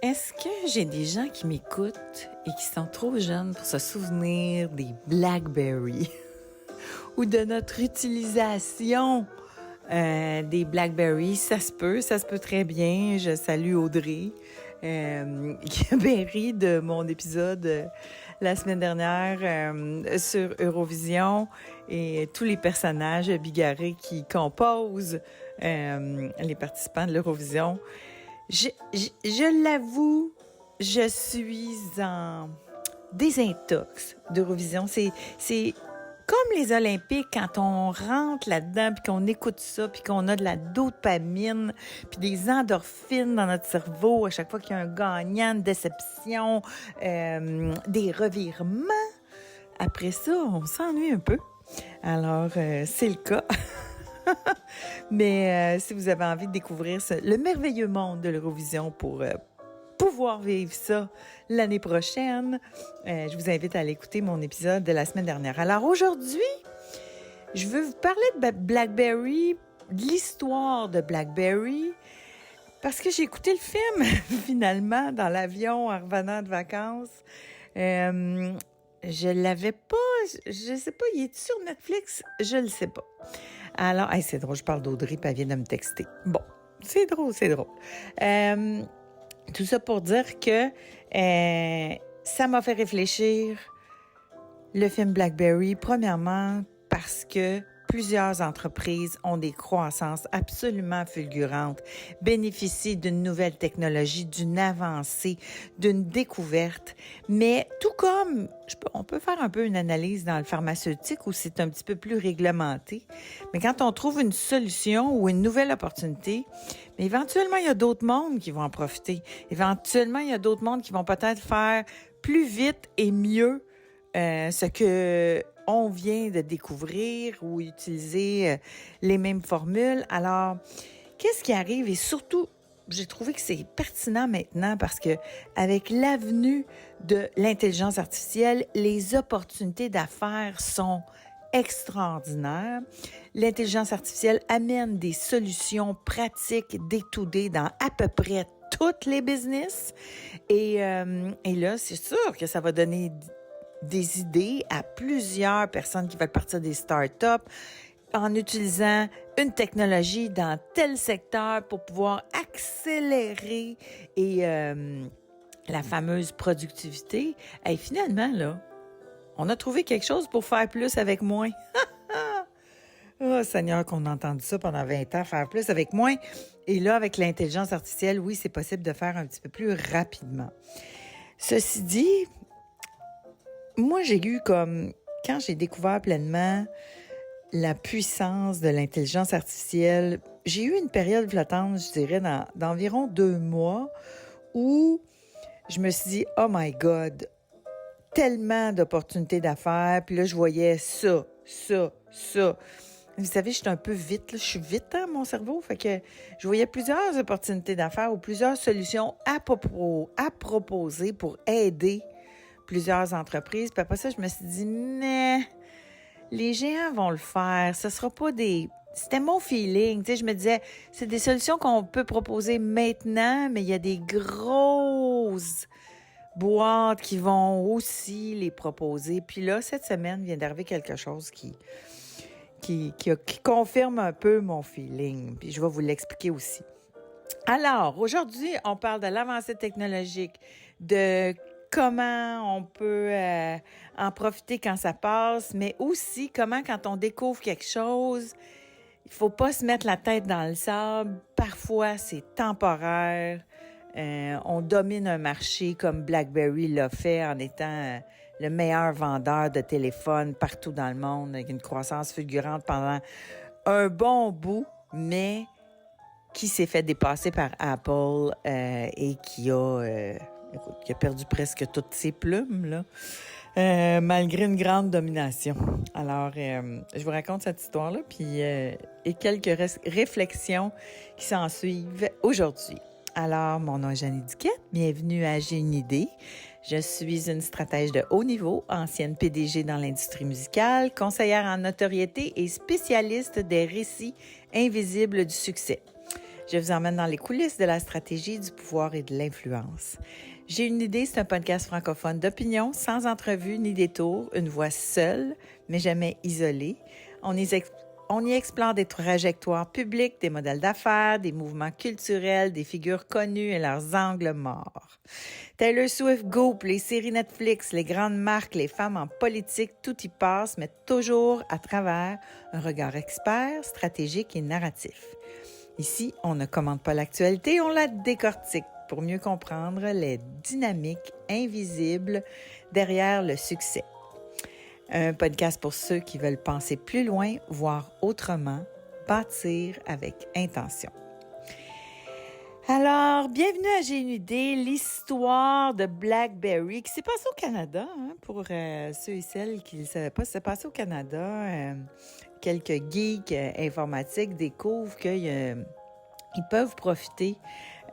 Est-ce que j'ai des gens qui m'écoutent et qui sont trop jeunes pour se souvenir des BlackBerry ou de notre utilisation des BlackBerry? Ça se peut très bien. Je salue Audrey qui a bien ri de mon épisode la semaine dernière sur Eurovision et tous les personnages bigarrés qui composent les participants de l'Eurovision. Je l'avoue, je suis en désintox d'Eurovision. C'est comme les Olympiques, quand on rentre là-dedans, puis qu'on écoute ça, puis qu'on a de la dopamine, puis des endorphines dans notre cerveau à chaque fois qu'il y a un gagnant, une déception, des revirements. Après ça, on s'ennuie un peu. Alors, c'est le cas. Mais si vous avez envie de découvrir le merveilleux monde de l'Eurovision pour pouvoir vivre ça l'année prochaine, je vous invite à aller écouter mon épisode de la semaine dernière. Alors aujourd'hui, je veux vous parler de BlackBerry, de l'histoire de BlackBerry, parce que j'ai écouté le film finalement dans l'avion en revenant de vacances. Je l'avais pas, je sais pas, il est sur Netflix? Je le sais pas. Alors, c'est drôle, je parle d'Audrey, puis elle vient de me texter. Bon, c'est drôle. Tout ça pour dire que ça m'a fait réfléchir le film BlackBerry, premièrement parce que plusieurs entreprises ont des croissances absolument fulgurantes, bénéficient d'une nouvelle technologie, d'une avancée, d'une découverte. Mais tout comme, on peut faire un peu une analyse dans le pharmaceutique où c'est un petit peu plus réglementé. Mais quand on trouve une solution ou une nouvelle opportunité, mais éventuellement, il y a d'autres mondes qui vont en profiter. Éventuellement, il y a d'autres mondes qui vont peut-être faire plus vite et mieux ce que on vient de découvrir ou utiliser les mêmes formules. Alors, qu'est-ce qui arrive? Et surtout, j'ai trouvé que c'est pertinent maintenant parce que avec l'avenue de l'intelligence artificielle, les opportunités d'affaires sont extraordinaires. L'intelligence artificielle amène des solutions pratiques day-to-day dans à peu près toutes les business. Et là, c'est sûr que ça va donner des idées à plusieurs personnes qui veulent partir des startups en utilisant une technologie dans tel secteur pour pouvoir accélérer et la fameuse productivité. Et finalement, là, on a trouvé quelque chose pour faire plus avec moins. Oh Seigneur, qu'on a entendu ça pendant 20 ans, faire plus avec moins. Et là, avec l'intelligence artificielle, oui, c'est possible de faire un petit peu plus rapidement. Ceci dit, moi, j'ai eu comme, quand j'ai découvert pleinement la puissance de l'intelligence artificielle, j'ai eu une période flottante, je dirais, d'environ 2 mois où je me suis dit, oh my God, tellement d'opportunités d'affaires. Puis là, je voyais ça. Vous savez, je suis un peu vite, là. Je suis vite, hein, mon cerveau. Fait que je voyais plusieurs opportunités d'affaires ou plusieurs solutions à proposer pour aider plusieurs entreprises. Puis après ça, je me suis dit, mais les géants vont le faire. Ce sera pas des... C'était mon feeling. Tu sais, je me disais, c'est des solutions qu'on peut proposer maintenant, mais il y a des grosses boîtes qui vont aussi les proposer. Puis là, cette semaine, vient d'arriver quelque chose qui confirme un peu mon feeling. Puis je vais vous l'expliquer aussi. Alors, aujourd'hui, on parle de l'avancée technologique, de comment on peut en profiter quand ça passe, mais aussi comment quand on découvre quelque chose, il faut pas se mettre la tête dans le sable. Parfois, c'est temporaire. On domine un marché comme BlackBerry l'a fait en étant le meilleur vendeur de téléphones partout dans le monde, avec une croissance fulgurante pendant un bon bout, mais qui s'est fait dépasser par Apple et qui a perdu presque toutes ses plumes, là, malgré une grande domination. Alors, je vous raconte cette histoire-là, puis et quelques réflexions qui s'en suivent aujourd'hui. Alors, mon nom est Jeannie Duquette, bienvenue à J'ai une idée. Je suis une stratège de haut niveau, ancienne PDG dans l'industrie musicale, conseillère en notoriété et spécialiste des récits invisibles du succès. Je vous emmène dans les coulisses de la stratégie, du pouvoir et de l'influence. J'ai une idée, c'est un podcast francophone d'opinion, sans entrevue ni détour, une voix seule, mais jamais isolée. On y explore des trajectoires publiques, des modèles d'affaires, des mouvements culturels, des figures connues et leurs angles morts. Taylor Swift, Goop, les séries Netflix, les grandes marques, les femmes en politique, tout y passe, mais toujours à travers un regard expert, stratégique et narratif. Ici, on ne commente pas l'actualité, on la décortique pour mieux comprendre les dynamiques invisibles derrière le succès. Un podcast pour ceux qui veulent penser plus loin, voir autrement, bâtir avec intention. Alors, bienvenue à J'ai une idée, l'histoire de BlackBerry qui s'est passée au Canada, pour ceux et celles qui ne le savaient pas. C'est passé au Canada. Quelques geeks informatiques découvrent qu'ils peuvent profiter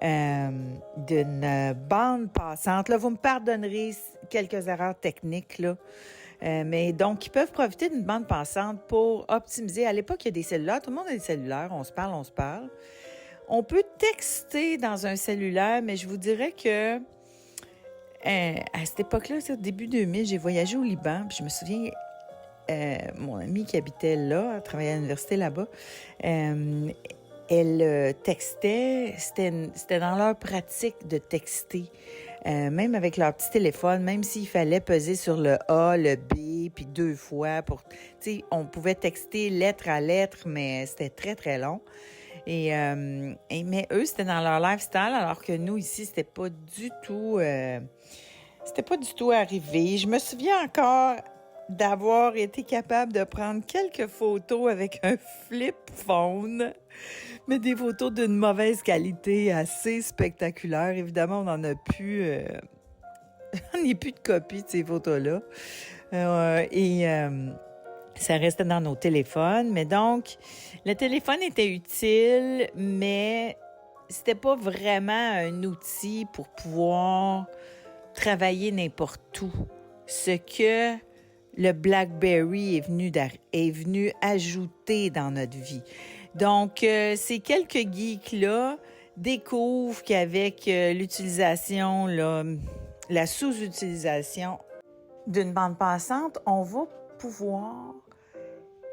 d'une bande passante. Là, vous me pardonnerez quelques erreurs techniques, là. Mais donc, ils peuvent profiter d'une bande passante pour optimiser. À l'époque, il y a des cellulaires. Tout le monde a des cellulaires. On se parle. On peut texter dans un cellulaire, mais je vous dirais que à cette époque-là, au début 2000, j'ai voyagé au Liban. Puis je me souviens, mon amie qui habitait là, elle travaillait à l'université là-bas, elle textait. C'était dans leur pratique de texter. Même avec leur petit téléphone, même s'il fallait peser sur le A, le B, puis 2 fois pour... Tu sais, on pouvait texter lettre à lettre, mais c'était très, très long. Mais eux, c'était dans leur lifestyle, alors que nous, ici, c'était pas du tout arrivé. Je me souviens encore d'avoir été capable de prendre quelques photos avec un flip phone, mais des photos d'une mauvaise qualité, assez spectaculaire. Évidemment, on n'en a plus... on n'y a plus de copies de ces photos-là. Ça restait dans nos téléphones. Mais donc, le téléphone était utile, mais c'était pas vraiment un outil pour pouvoir travailler n'importe où. Ce que le BlackBerry est venu ajouter dans notre vie. Donc, ces quelques geeks-là découvrent qu'avec l'utilisation, la sous-utilisation d'une bande passante, on va pouvoir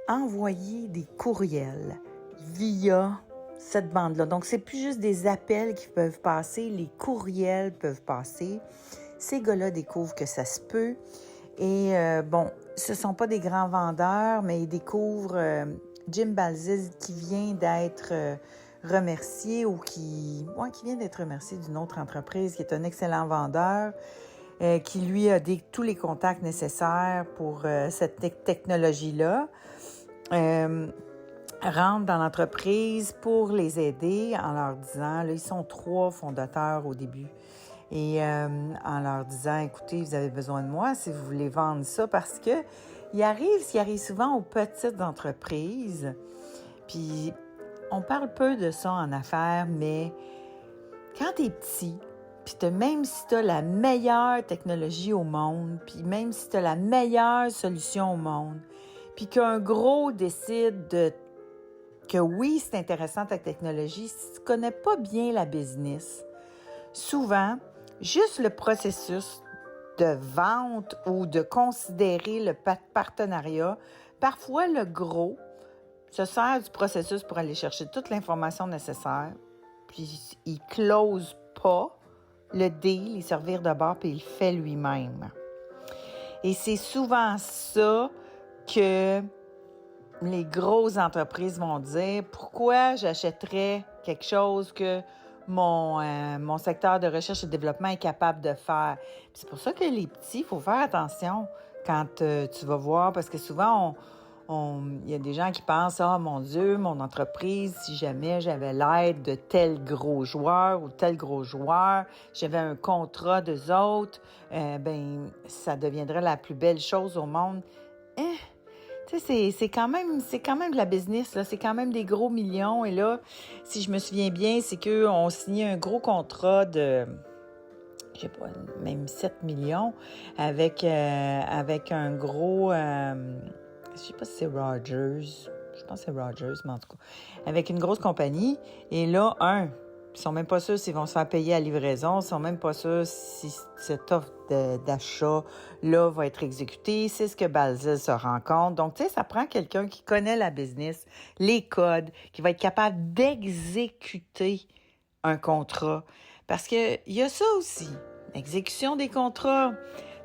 envoyer des courriels via cette bande-là. Donc, c'est plus juste des appels qui peuvent passer, les courriels peuvent passer. Ces gars-là découvrent que ça se peut. Et ce ne sont pas des grands vendeurs, mais ils découvrent Jim Balzis qui vient d'être remercié qui vient d'être remercié d'une autre entreprise qui est un excellent vendeur, qui lui a tous les contacts nécessaires pour cette technologie-là. Rentre dans l'entreprise pour les aider en leur disant, là, ils sont 3 fondateurs au début, et en leur disant, écoutez, vous avez besoin de moi si vous voulez vendre ça, parce que ce qui arrive souvent aux petites entreprises, puis on parle peu de ça en affaires, mais quand t'es petit, puis même si t'as la meilleure technologie au monde, puis même si t'as la meilleure solution au monde, puis qu'un gros décide que oui, c'est intéressant ta technologie, si tu connais pas bien la business, souvent, juste le processus de vente ou de considérer le partenariat, parfois le gros se sert du processus pour aller chercher toute l'information nécessaire, puis il close pas le deal, il servir de bord, puis il le fait lui-même. Et c'est souvent ça que les grosses entreprises vont dire, pourquoi j'achèterais quelque chose que mon secteur de recherche et développement est capable de faire. Puis c'est pour ça que les petits, il faut faire attention quand tu vas voir, parce que souvent, il y a des gens qui pensent, ah mon Dieu, mon entreprise, si jamais j'avais l'aide de tel gros joueur ou tel gros joueur, j'avais un contrat d'eux autres, ça deviendrait la plus belle chose au monde. Tu sais, c'est quand même de la business, là. C'est quand même des gros millions. Et là, si je me souviens bien, c'est qu'eux ont signé un gros contrat de, je sais pas, même 7 millions avec un gros, je sais pas si c'est Rogers, je pense que c'est Rogers, mais en tout cas, avec une grosse compagnie. Et là, ils sont même pas sûrs s'ils vont se faire payer à livraison, ils sont même pas sûrs si cette offre d'achat-là va être exécutée. C'est ce que Basil se rend compte. Donc, tu sais, ça prend quelqu'un qui connaît la business, les codes, qui va être capable d'exécuter un contrat. Parce que il y a ça aussi, l'exécution des contrats.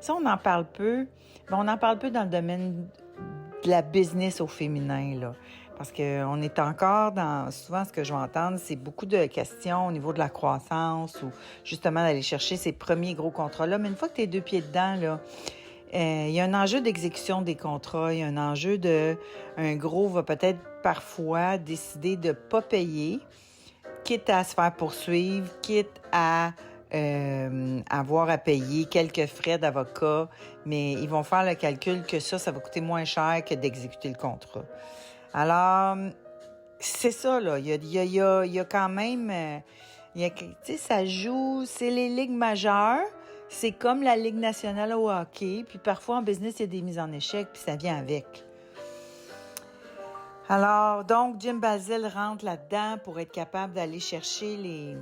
Ça, on en parle peu. Mais on en parle peu dans le domaine de la business au féminin, là. Parce qu'on est encore dans, souvent ce que je vais entendre, c'est beaucoup de questions au niveau de la croissance ou justement d'aller chercher ces premiers gros contrats-là. Mais une fois que tu es 2 pieds dedans, là, il y a un enjeu d'exécution des contrats, il y a un enjeu un gros va peut-être parfois décider de ne pas payer, quitte à se faire poursuivre, quitte à avoir à payer quelques frais d'avocat, mais ils vont faire le calcul que ça va coûter moins cher que d'exécuter le contrat. Alors, c'est ça, là. Il y a quand même... tu sais, ça joue... C'est les ligues majeures. C'est comme la Ligue nationale au hockey. Puis parfois, en business, il y a des mises en échec, puis ça vient avec. Alors, donc, Jim Basil rentre là-dedans pour être capable d'aller chercher les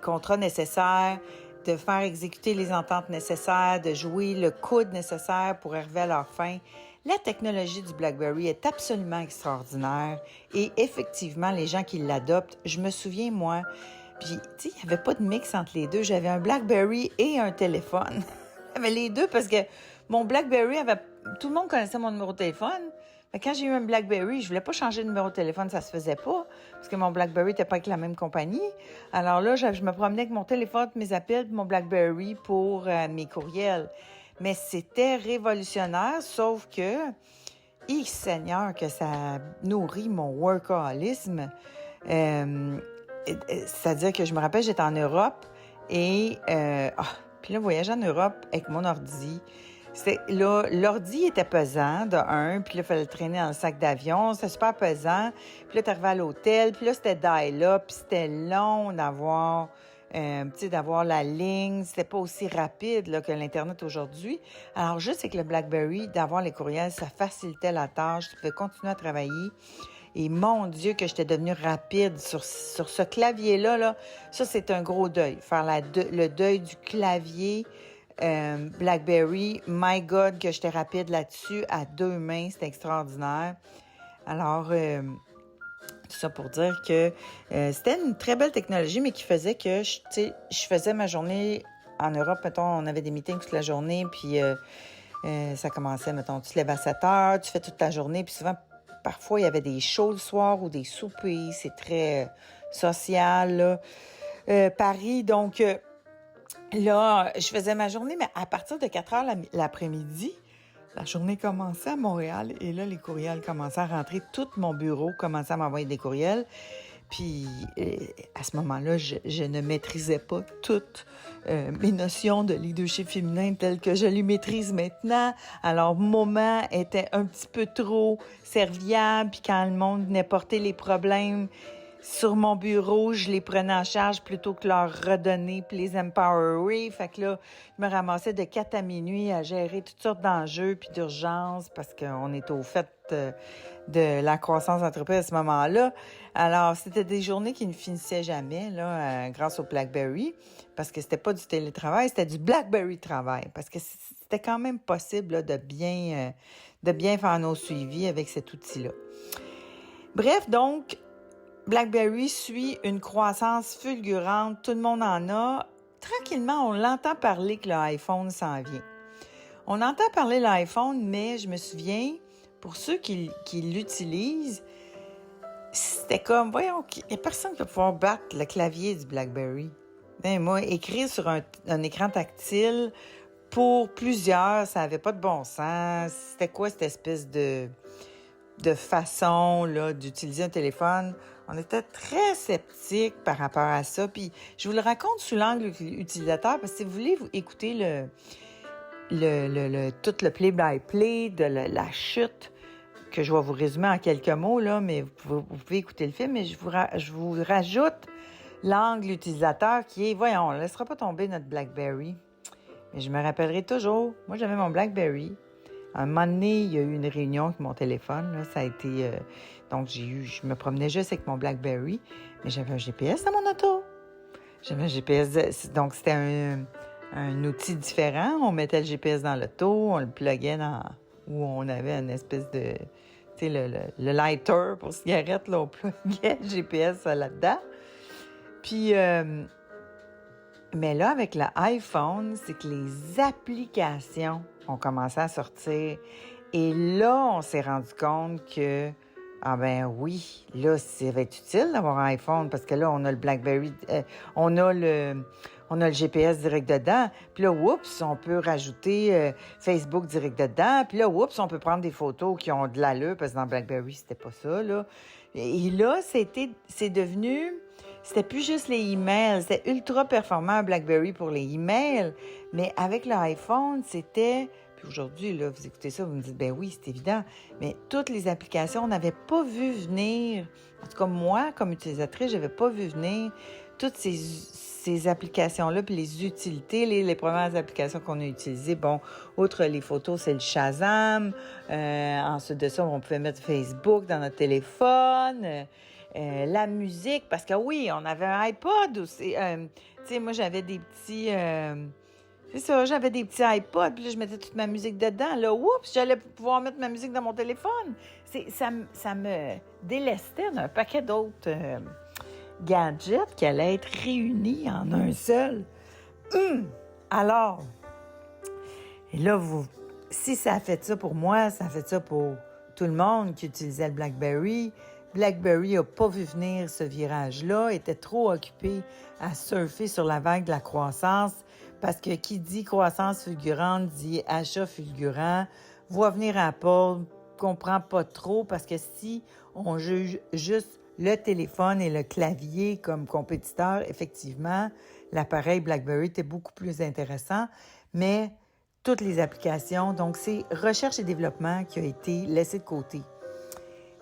contrats nécessaires, de faire exécuter les ententes nécessaires, de jouer le coude nécessaire pour arriver à leur fin. La technologie du BlackBerry est absolument extraordinaire et effectivement, les gens qui l'adoptent, je me souviens, moi, puis, tu sais, il n'y avait pas de mix entre les deux. J'avais un BlackBerry et un téléphone. J'avais les deux parce que mon BlackBerry tout le monde connaissait mon numéro de téléphone. Mais quand j'ai eu un BlackBerry, je voulais pas changer de numéro de téléphone, ça se faisait pas, parce que mon BlackBerry n'était pas avec la même compagnie. Alors là, je me promenais avec mon téléphone, mes appels, mon BlackBerry pour mes courriels. Mais c'était révolutionnaire, sauf que, Seigneur, que ça nourrit mon workaholisme. C'est-à-dire que je me rappelle, j'étais en Europe et puis là, voyager en Europe avec mon ordi, l'ordi était pesant, de un, puis là, il fallait le traîner dans le sac d'avion. C'était super pesant. Puis là, t'arrivais à l'hôtel, puis là, c'était dial-up, puis c'était long d'avoir, d'avoir la ligne. C'était pas aussi rapide là, que l'Internet aujourd'hui. Alors, juste avec le BlackBerry, d'avoir les courriels, ça facilitait la tâche. Tu pouvais continuer à travailler. Et mon Dieu, que j'étais devenue rapide sur ce clavier-là. Là. Ça, c'est un gros deuil. Faire le deuil du clavier BlackBerry. My God, que j'étais rapide là-dessus à 2 mains. C'était extraordinaire. Alors, tout ça pour dire que c'était une très belle technologie, mais qui faisait que, je faisais ma journée en Europe. Mettons, on avait des meetings toute la journée, puis ça commençait, mettons, tu te lèves à 7 heures, tu fais toute ta journée, puis souvent, parfois, il y avait des shows le soir ou des soupers. C'est très social, là. Paris, donc, là, je faisais ma journée, mais à partir de 4 heures l'après-midi, la journée commençait à Montréal et là, les courriels commençaient à rentrer. Tout mon bureau commençait à m'envoyer des courriels. Puis, à ce moment-là, je ne maîtrisais pas toutes mes notions de leadership féminin telles que je les maîtrise maintenant. Alors, mon moment était un petit peu trop serviable. Puis quand le monde venait porter les problèmes sur mon bureau, je les prenais en charge plutôt que leur redonner puis les empowerer. Fait que là, je me ramassais de 4 à minuit à gérer toutes sortes d'enjeux puis d'urgences parce qu'on est au fait de la croissance d'entreprise à ce moment-là. Alors, c'était des journées qui ne finissaient jamais, là, grâce au BlackBerry, parce que c'était pas du télétravail, c'était du BlackBerry travail, parce que c'était quand même possible là, de bien faire nos suivis avec cet outil-là. Bref, donc, BlackBerry suit une croissance fulgurante, tout le monde en a. Tranquillement, on l'entend parler que l'iPhone s'en vient. On entend parler de l'iPhone, mais je me souviens, pour ceux qui l'utilisent, c'était comme, voyons, il n'y a personne qui va pouvoir battre le clavier du BlackBerry. Moi, écrire sur un écran tactile, pour plusieurs, ça n'avait pas de bon sens. C'était quoi cette espèce de façon là d'utiliser un téléphone? On était très sceptiques par rapport à ça. Puis, je vous le raconte sous l'angle utilisateur, parce que si vous voulez écouter tout le play-by-play de la chute, que je vais vous résumer en quelques mots, là, mais vous pouvez écouter le film, mais je vous rajoute l'angle utilisateur qui est, voyons, on ne laissera pas tomber notre BlackBerry. Mais je me rappellerai toujours, moi j'avais mon BlackBerry, À un moment donné, il y a eu une réunion avec mon téléphone. Là, ça a été... donc, je me promenais juste avec mon BlackBerry, mais j'avais un GPS dans mon auto. J'avais un GPS... Donc, c'était un outil différent. On mettait le GPS dans l'auto, on le pluguait dans... où on avait une espèce de... Tu sais, le lighter pour cigarette, là, on pluguait le GPS là-dedans. Puis... mais là, avec l'iPhone, c'est que les applications ont commencé à sortir. Et là, on s'est rendu compte que, ah ben oui, là, ça va être utile d'avoir un iPhone parce que là, on a le BlackBerry, on a le GPS direct dedans. Puis là, oups, on peut rajouter Facebook direct dedans. Puis là, oups, on peut prendre des photos qui ont de l'allure parce que dans BlackBerry, c'était pas ça, là. Et là, c'est devenu... C'était plus juste les emails. C'était ultra performant, BlackBerry, pour les emails. Mais avec l'iPhone, c'était... Puis aujourd'hui, là, vous écoutez ça, vous me dites, ben oui, c'est évident. Mais toutes les applications, on n'avait pas vu venir. En tout cas, moi, comme utilisatrice, je n'avais pas vu venir toutes ces applications-là, puis les utilités, les premières applications qu'on a utilisées. Bon, outre les photos, c'est le Shazam. Ensuite de ça, on pouvait mettre Facebook dans notre téléphone. La musique, parce que oui, on avait un iPod aussi. Tu sais, moi, j'avais des petits... c'est ça, j'avais des petits iPods, puis là, je mettais toute ma musique dedans. Là, oups, j'allais pouvoir mettre ma musique dans mon téléphone. Ça me délestait d'un paquet d'autres gadgets qui allaient être réunis en un seul. Alors, et là, si ça a fait ça pour moi, ça a fait ça pour tout le monde qui utilisait le BlackBerry. BlackBerry n'a pas vu venir ce virage-là, était trop occupé à surfer sur la vague de la croissance, parce que qui dit croissance fulgurante dit achat fulgurant, voit venir Apple, comprend pas trop, parce que si on juge juste le téléphone et le clavier comme compétiteurs, effectivement, l'appareil BlackBerry était beaucoup plus intéressant, mais toutes les applications, donc c'est recherche et développement qui a été laissé de côté.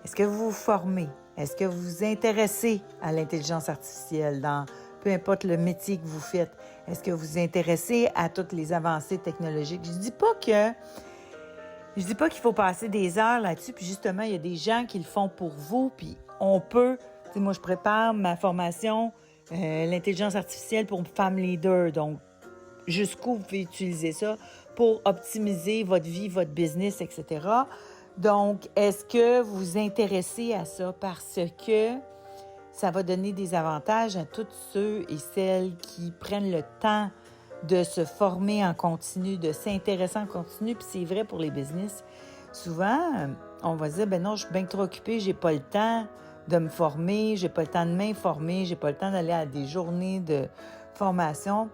Est-ce que vous vous formez? Est-ce que vous vous intéressez à l'intelligence artificielle dans peu importe le métier que vous faites? Est-ce que vous vous intéressez à toutes les avancées technologiques? Je dis pas qu'il faut passer des heures là-dessus, puis justement, il y a des gens qui le font pour vous, puis on peut... Tu sais, moi, je prépare ma formation l'intelligence artificielle pour femmes leaders, donc jusqu'où vous pouvez utiliser ça pour optimiser votre vie, votre business, etc., donc, est-ce que vous vous intéressez à ça parce que ça va donner des avantages à tous ceux et celles qui prennent le temps de se former en continu, de s'intéresser en continu, puis c'est vrai pour les business. Souvent, on va dire, ben non, je suis bien trop occupée, j'ai pas le temps de me former, j'ai pas le temps de m'informer, j'ai pas le temps d'aller à des journées de formation.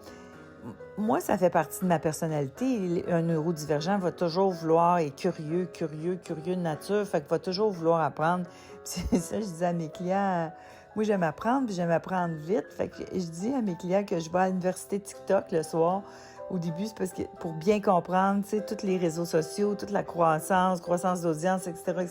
Moi, ça fait partie de ma personnalité. Un neurodivergent va toujours vouloir être curieux de nature, fait qu'il va toujours vouloir apprendre. Puis c'est ça, je dis à mes clients, moi, j'aime apprendre, puis j'aime apprendre vite. Fait que je dis à mes clients que je vais à l'université TikTok le soir. Au début, c'est parce que pour bien comprendre, tu sais, tous les réseaux sociaux, toute la croissance d'audience, etc.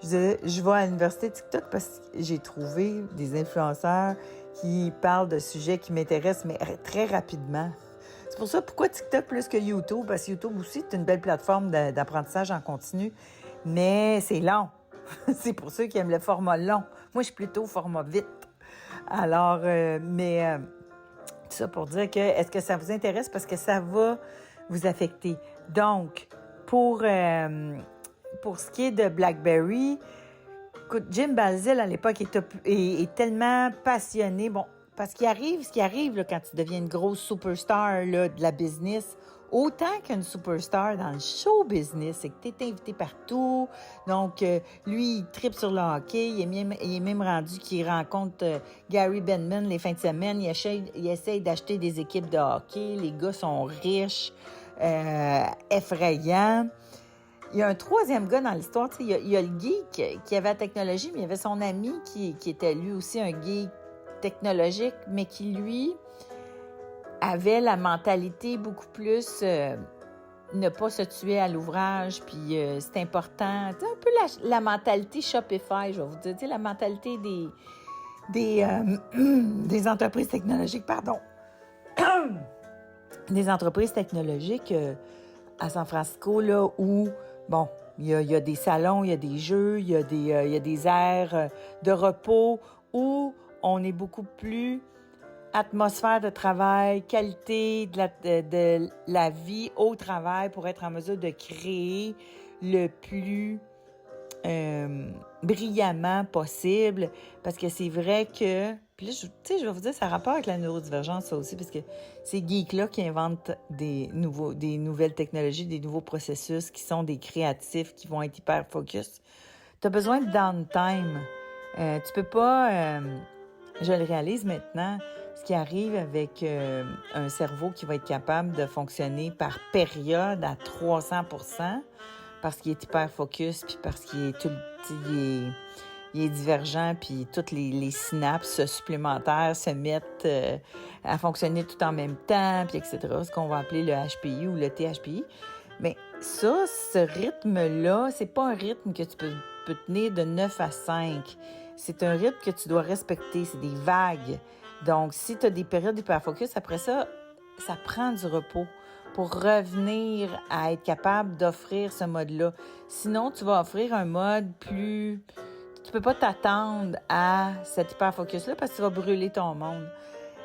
Je disais, je vais à l'université TikTok parce que j'ai trouvé des influenceurs qui parlent de sujets qui m'intéressent, mais très rapidement. C'est pour ça, pourquoi TikTok plus que YouTube? Parce que YouTube aussi, c'est une belle plateforme d'apprentissage en continu, mais c'est long. C'est pour ceux qui aiment le format long. Moi, je suis plutôt format vite. Alors, tout ça pour dire que, est-ce que ça vous intéresse? Parce que ça va vous affecter. Donc, pour ce qui est de BlackBerry, écoute, Jim Balzil, à l'époque, est tellement passionné. Bon, parce ce qui arrive là, quand tu deviens une grosse superstar là, de la business, autant qu'une superstar dans le show business, c'est que tu es invité partout. Donc, lui, il tripe sur le hockey. Il est même rendu qu'il rencontre Gary Bettman les fins de semaine. Il essaye d'acheter des équipes de hockey. Les gars sont riches, effrayants. Il y a un troisième gars dans l'histoire. Il y a le geek qui avait la technologie, mais il y avait son ami qui était lui aussi un geek technologique, mais qui, lui, avait la mentalité beaucoup plus ne pas se tuer à l'ouvrage, puis c'est important. C'est un peu la mentalité Shopify, je vais vous dire. La mentalité des entreprises technologiques, pardon. Des entreprises technologiques à San Francisco, là, où, bon, il y a des salons, il y a des jeux, il y a des aires de repos, où on est beaucoup plus atmosphère de travail, qualité de la vie au travail pour être en mesure de créer le plus brillamment possible. Parce que c'est vrai que... Puis là, je vais vous dire, ça a rapport avec la neurodivergence, ça aussi, parce que ces geeks-là qui inventent des nouvelles technologies, des nouveaux processus, qui sont des créatifs, qui vont être hyper focus. Tu as besoin de downtime. Tu peux pas... je le réalise maintenant, ce qui arrive avec un cerveau qui va être capable de fonctionner par période à 300%, parce qu'il est hyper focus, puis parce qu'il est il est divergent, puis toutes les synapses supplémentaires se mettent à fonctionner tout en même temps, puis etc., ce qu'on va appeler le HPI ou le THPI. Mais ça, ce rythme-là, c'est pas un rythme que tu peux tenir de 9 à 5. C'est un rythme que tu dois respecter, c'est des vagues. Donc, si tu as des périodes d'hyperfocus, après ça, ça prend du repos pour revenir à être capable d'offrir ce mode-là. Sinon, tu vas offrir un mode plus... Tu peux pas t'attendre à cet hyperfocus-là parce que tu vas brûler ton monde.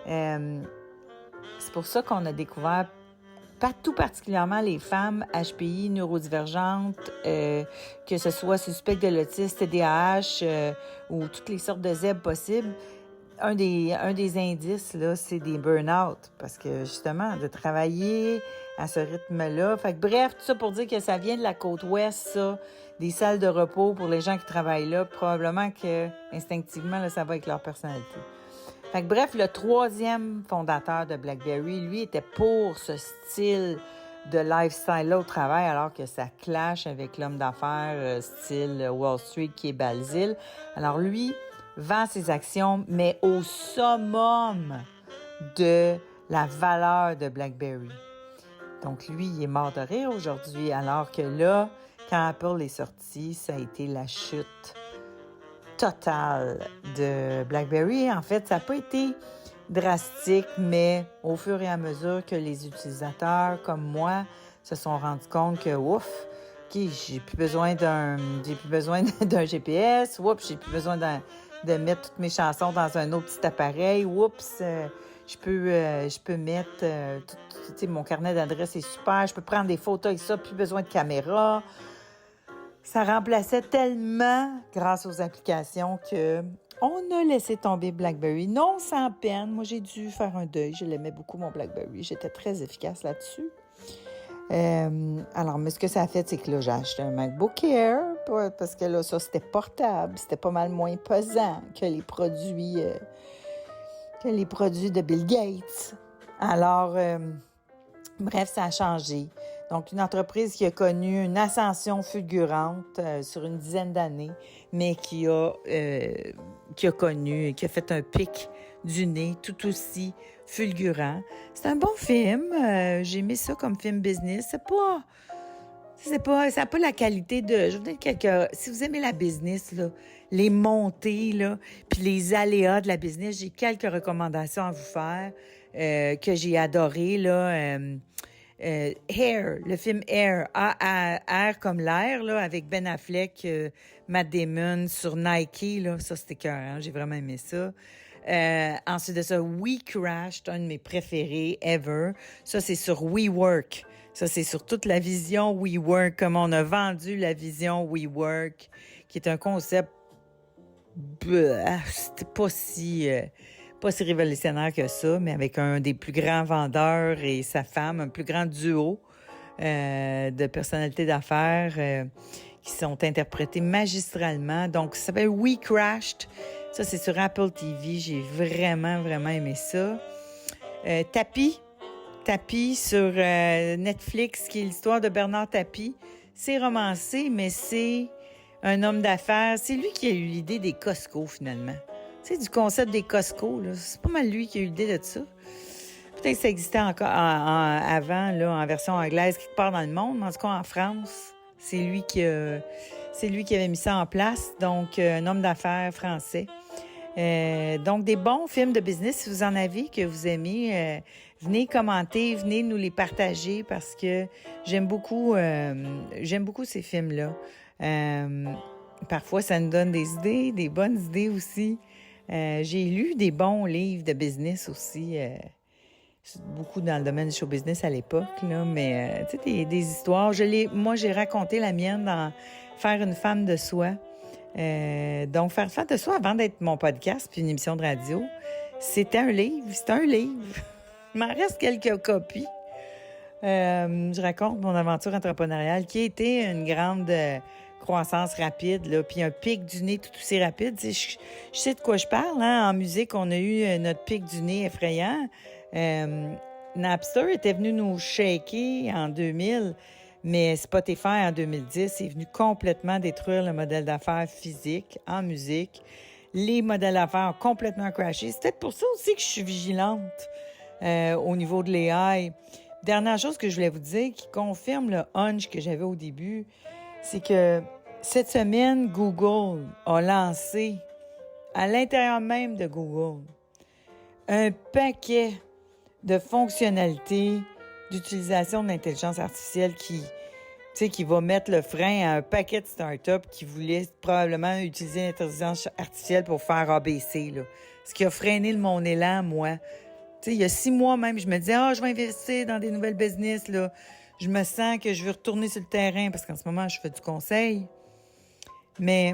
C'est pour ça qu'on a découvert tout particulièrement les femmes HPI neurodivergentes, que ce soit suspect de l'autisme, TDAH ou toutes les sortes de ZEB possibles. Un des indices, là, c'est des burn-out. Parce que, justement, de travailler à ce rythme-là. Fait que, bref, tout ça pour dire que ça vient de la côte ouest, ça. Des salles de repos pour les gens qui travaillent là. Probablement que, instinctivement, là, ça va avec leur personnalité. Fait que, bref, le 3e fondateur de BlackBerry, lui, était pour ce style de lifestyle-là au travail, alors que ça clash avec l'homme d'affaires style Wall Street qui est Balzil. Alors, lui vend ses actions, mais au summum de la valeur de BlackBerry. Donc, lui, il est mort de rire aujourd'hui, alors que là, quand Apple est sorti, ça a été la chute totale de BlackBerry. En fait, ça n'a pas été drastique, mais au fur et à mesure que les utilisateurs, comme moi, se sont rendus compte que, ouf, j'ai plus besoin d'un GPS, oups, j'ai plus besoin de mettre toutes mes chansons dans un autre petit appareil. Oups, je peux mettre... mon carnet d'adresse est super. Je peux prendre des photos avec ça. Plus besoin de caméra. Ça remplaçait tellement, grâce aux applications, que on a laissé tomber BlackBerry. Non, sans peine. Moi, j'ai dû faire un deuil. Je l'aimais beaucoup, mon BlackBerry. J'étais très efficace là-dessus. Alors, mais ce que ça a fait, c'est que là, j'ai acheté un MacBook Air parce que là, ça, c'était portable. C'était pas mal moins pesant que les produits de Bill Gates. Alors, bref, ça a changé. Donc, une entreprise qui a connu une ascension fulgurante sur une dizaine d'années, mais qui a fait un pic du nez tout aussi fulgurant. C'est un bon film. J'ai aimé ça comme film business. Ça n'a pas la qualité de... Je vous donne si vous aimez la business, là, les montées, là, puis les aléas de la business, j'ai quelques recommandations à vous faire que j'ai adoré, là. Air, le film Air, Air comme l'air, là, avec Ben Affleck, Matt Damon sur Nike, là, ça c'était écœurant, j'ai vraiment aimé ça. Ensuite de ça, We Crashed, un de mes préférés ever. Ça, c'est sur WeWork. Ça, c'est sur toute la vision WeWork, comment on a vendu la vision WeWork, qui est un concept, c'était pas si révolutionnaire que ça, mais avec un des plus grands vendeurs et sa femme, un plus grand duo de personnalités d'affaires qui sont interprétés magistralement. Donc, ça s'appelle We Crashed. Ça, c'est sur Apple TV. J'ai vraiment, vraiment aimé ça. Tapie sur Netflix, qui est l'histoire de Bernard Tapie. C'est romancé, mais c'est un homme d'affaires. C'est lui qui a eu l'idée des Costco, finalement. Tu sais, du concept des Costco, là. C'est pas mal lui qui a eu l'idée de ça. Peut-être que ça existait encore avant, là, en version anglaise, quelque part dans le monde, mais en tout cas en France. C'est lui qui avait mis ça en place. Donc, un homme d'affaires français. Donc, des bons films de business, si vous en avez, que vous aimez, venez commenter, venez nous les partager parce que j'aime beaucoup ces films-là. Parfois, ça nous donne des idées, des bonnes idées aussi. J'ai lu des bons livres de business aussi, beaucoup dans le domaine du show business à l'époque, là, mais tu sais, des histoires. Moi, j'ai raconté la mienne dans Faire une femme de soi. Donc, Faire une femme de soi, avant d'être mon podcast puis une émission de radio, c'était un livre. Il m'en reste quelques copies. Je raconte mon aventure entrepreneuriale qui a été une grande croissance rapide, là, puis un pic du nez tout aussi rapide. Je sais de quoi je parle. Hein? En musique, on a eu notre pic du nez effrayant. Napster était venu nous shaker en 2000, mais Spotify en 2010 est venu complètement détruire le modèle d'affaires physique en musique. Les modèles d'affaires ont complètement crashé. C'est peut-être pour ça aussi que je suis vigilante au niveau de l'AI. Dernière chose que je voulais vous dire qui confirme le hunch que j'avais au début, c'est que cette semaine, Google a lancé, à l'intérieur même de Google, un paquet de fonctionnalités d'utilisation de l'intelligence artificielle qui va mettre le frein à un paquet de startups qui voulaient probablement utiliser l'intelligence artificielle pour faire ABC, là. Ce qui a freiné mon élan, moi. Tu sais, il y a 6 mois même, je me disais, je vais investir dans des nouvelles business, là. Je me sens que je veux retourner sur le terrain parce qu'en ce moment, je fais du conseil. Mais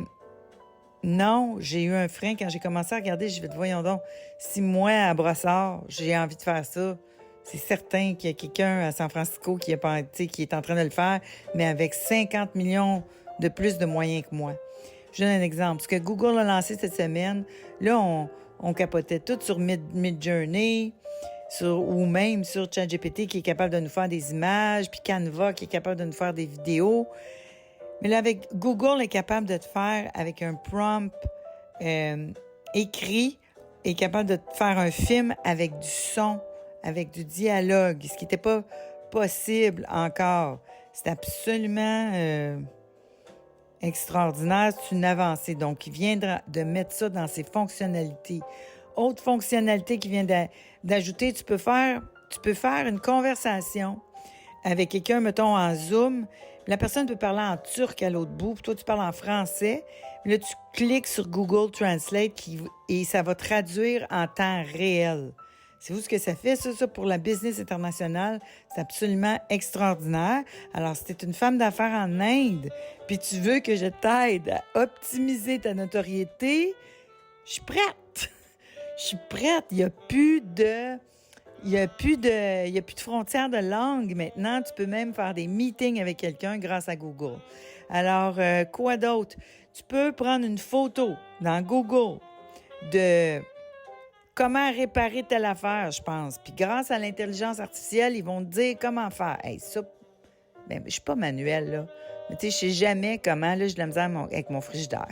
non, j'ai eu un frein quand j'ai commencé à regarder. Je vais te voyons donc, si moi, à Brossard, j'ai envie de faire ça, c'est certain qu'il y a quelqu'un à San Francisco qui est en train de le faire, mais avec 50 millions de plus de moyens que moi. Je donne un exemple. Ce que Google a lancé cette semaine, là, on capotait tout sur Midjourney, ou même sur ChatGPT qui est capable de nous faire des images, puis Canva qui est capable de nous faire des vidéos. Mais là, avec Google est capable de te faire avec un prompt écrit, est capable de te faire un film avec du son, avec du dialogue, ce qui n'était pas possible encore. C'est absolument extraordinaire, c'est une avancée. Donc, il vient de mettre ça dans ses fonctionnalités. Autre fonctionnalité qu'il vient d'ajouter, tu peux faire une conversation avec quelqu'un, mettons, en Zoom. La personne peut parler en turc à l'autre bout, puis toi, tu parles en français. Là, tu cliques sur Google Translate et ça va traduire en temps réel. C'est vous ce que ça fait, ça, pour la business internationale? C'est absolument extraordinaire. Alors, si tu es une femme d'affaires en Inde, puis tu veux que je t'aide à optimiser ta notoriété, je suis prête. Je suis prête. Il n'y a plus de frontières de langue maintenant. Tu peux même faire des meetings avec quelqu'un grâce à Google. Alors, quoi d'autre? Tu peux prendre une photo dans Google de comment réparer telle affaire, je pense. Puis grâce à l'intelligence artificielle, ils vont te dire comment faire. Hey, ça, je suis pas manuelle, là. Mais tu sais, je sais jamais comment, là, j'ai de la misère avec mon frigidaire.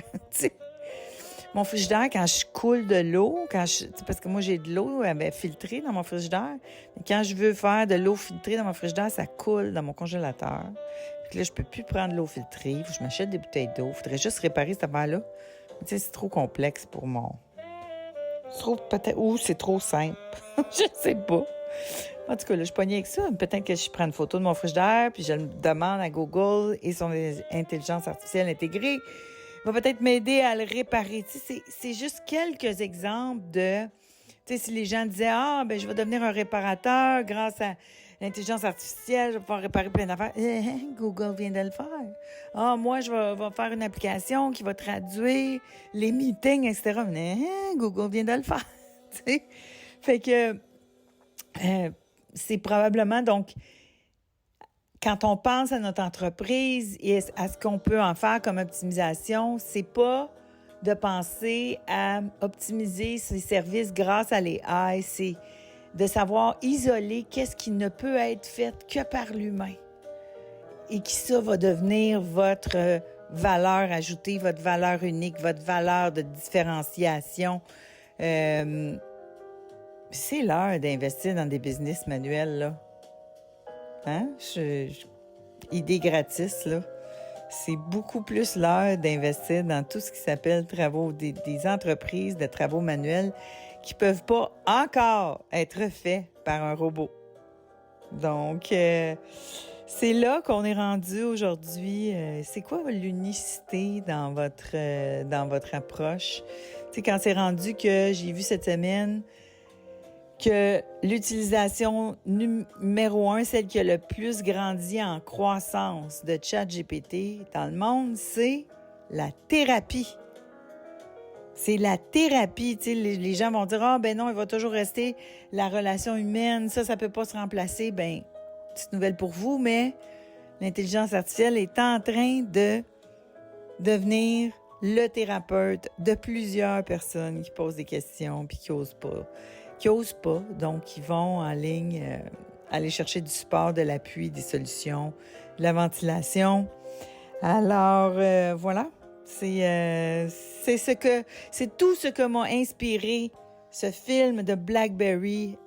Mon frigidaire, quand je coule de l'eau, parce que moi, j'ai de l'eau filtrée dans mon frigidaire, mais quand je veux faire de l'eau filtrée dans mon frigidaire, ça coule dans mon congélateur. Puis là, je peux plus prendre l'eau filtrée. Faut que je m'achète des bouteilles d'eau. Il faudrait juste réparer cette affaire-là. Tu sais, c'est trop complexe pour moi. Ou c'est trop simple. Je sais pas. En tout cas, là, je suis pognée avec ça. Peut-être que je prends une photo de mon frigidaire, puis je le demande à Google et son intelligence artificielle intégrée va peut-être m'aider à le réparer. Tu sais, c'est juste quelques exemples de... Tu sais, si les gens disaient, je vais devenir un réparateur grâce à l'intelligence artificielle, je vais pouvoir réparer plein d'affaires. Google vient de le faire. Moi, je vais faire une application qui va traduire les meetings, etc. Google vient de le faire. Tu sais? Fait que c'est probablement, donc, quand on pense à notre entreprise et à ce qu'on peut en faire comme optimisation, c'est pas de penser à optimiser ses services grâce à l'AI, c'est de savoir isoler qu'est-ce qui ne peut être fait que par l'humain et qui ça va devenir votre valeur ajoutée, votre valeur unique, votre valeur de différenciation. C'est l'heure d'investir dans des business manuels, là. Hein? Idée gratis, là. c'est beaucoup plus l'heure d'investir dans tout ce qui s'appelle des entreprises de travaux manuels qui peuvent pas encore être faits par un robot. Donc, c'est là qu'on est rendu aujourd'hui. C'est quoi l'unicité dans votre approche? Tu sais, quand c'est rendu que j'ai vu cette semaine que l'utilisation numéro 1, celle qui a le plus grandi en croissance de ChatGPT dans le monde, c'est la thérapie. C'est la thérapie. Tu sais, les gens vont dire « Ah, ben non, il va toujours rester la relation humaine. Ça peut pas se remplacer. » Ben, petite nouvelle pour vous, mais l'intelligence artificielle est en train de devenir le thérapeute de plusieurs personnes qui posent des questions puis qui osent pas, donc qui vont en ligne aller chercher du support, de l'appui, des solutions, de la ventilation. Alors, voilà, c'est tout ce que m'a inspiré ce film de BlackBerry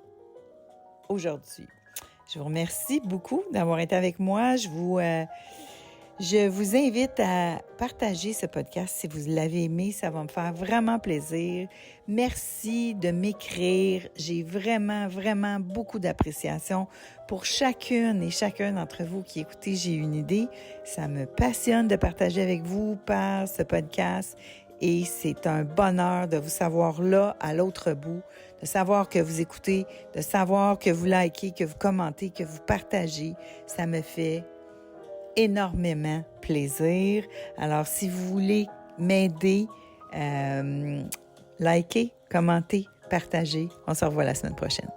aujourd'hui. Je vous remercie beaucoup d'avoir été avec moi. Je vous invite à partager ce podcast si vous l'avez aimé. Ça va me faire vraiment plaisir. Merci de m'écrire. J'ai vraiment, vraiment beaucoup d'appréciation pour chacune et chacun d'entre vous qui écoutez J'ai une idée. Ça me passionne de partager avec vous par ce podcast et c'est un bonheur de vous savoir là, à l'autre bout, de savoir que vous écoutez, de savoir que vous likez, que vous commentez, que vous partagez. Ça me fait énormément plaisir. Alors, si vous voulez m'aider, likez, commentez, partagez. On se revoit la semaine prochaine.